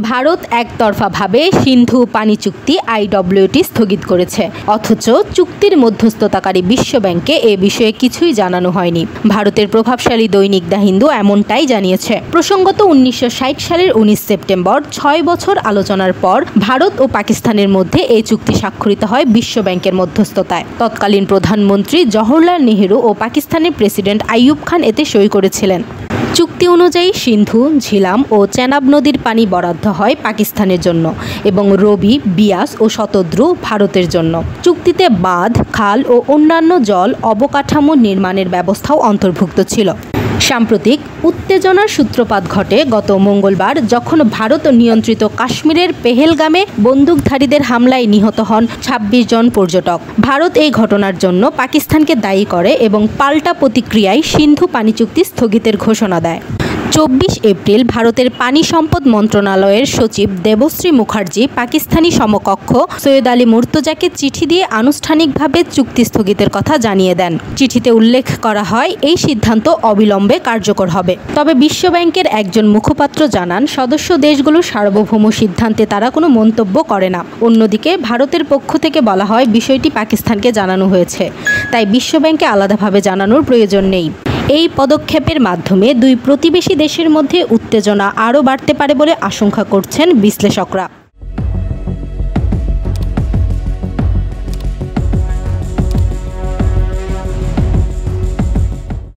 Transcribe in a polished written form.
ভারত একতরফাভাবে সিন্ধু পানি চুক্তি আইডব্লিউটি স্থগিত করেছে, অথচ চুক্তির মধ্যস্থতাকারী বিশ্বব্যাংককে এ বিষয়ে কিছুই জানানো হয়নি। ভারতের প্রভাবশালী দৈনিক দ্য হিন্দু এমনটাই জানিয়েছে। প্রসঙ্গত 1960 সালের 19 সেপ্টেম্বর 6 বছর আলোচনার পর ভারত ও পাকিস্তানের মধ্যে এই চুক্তি স্বাক্ষরিত হয় বিশ্বব্যাংকের মধ্যস্থতায়। তৎকালীন প্রধানমন্ত্রী জওহরলাল নেহেরু ও পাকিস্তানের প্রেসিডেন্ট আইয়ুব খান এতে সই করেছিলেন। চুক্তি অনুযায়ী সিন্ধু, ঝিলাম ও চেনাব নদীর পানি বরাদ্দ হয় পাকিস্তানের জন্য এবং রবি, বিয়াস ও শতদ্রু ভারতের জন্য। চুক্তিতে বাঁধ, খাল ও অন্যান্য জল অবকাঠামো নির্মাণের ব্যবস্থাও অন্তর্ভুক্ত ছিল। সাম্প্রতিক উত্তেজনার সূত্রপাত ঘটে গত মঙ্গলবার, যখন ভারত নিয়ন্ত্রিত কাশ্মীরের পেহেলগামে বন্দুকধারীদের হামলায় নিহত হন 26 জন পর্যটক। ভারত এই ঘটনার জন্য পাকিস্তানকে দায়ী করে এবং পাল্টা প্রতিক্রিয়ায় সিন্ধু পানি চুক্তি স্থগিতের ঘোষণা দেয়। 24 এপ্রিল ভারতের পানি সম্পদ মন্ত্রণালয়ের সচিব দেবশ্রী মুখার্জি পাকিস্তানি সমকক্ষ সৈয়দ আলী মুর্তজাকে চিঠি দিয়ে আনুষ্ঠানিকভাবে চুক্তি স্থগিতের কথা জানিয়ে দেন। চিঠিতে উল্লেখ করা হয়, এই সিদ্ধান্ত অবিলম্বে কার্যকর হবে। তবে বিশ্বব্যাংকের একজন মুখপাত্র জানান, সদস্য দেশগুলোর সার্বভৌম সিদ্ধান্তে তারা কোনো মন্তব্য করে না। অন্যদিকে ভারতের পক্ষ থেকে বলা হয়, বিষয়টি পাকিস্তানকে জানানো হয়েছে, তাই বিশ্বব্যাংকে আলাদাভাবে জানানোর প্রয়োজন নেই। এই পদক্ষেপের মাধ্যমে দুই প্রতিবেশী দেশের মধ্যে উত্তেজনা আরও বাড়তে পারে বলে আশঙ্কা করছেন বিশ্লেষকরা।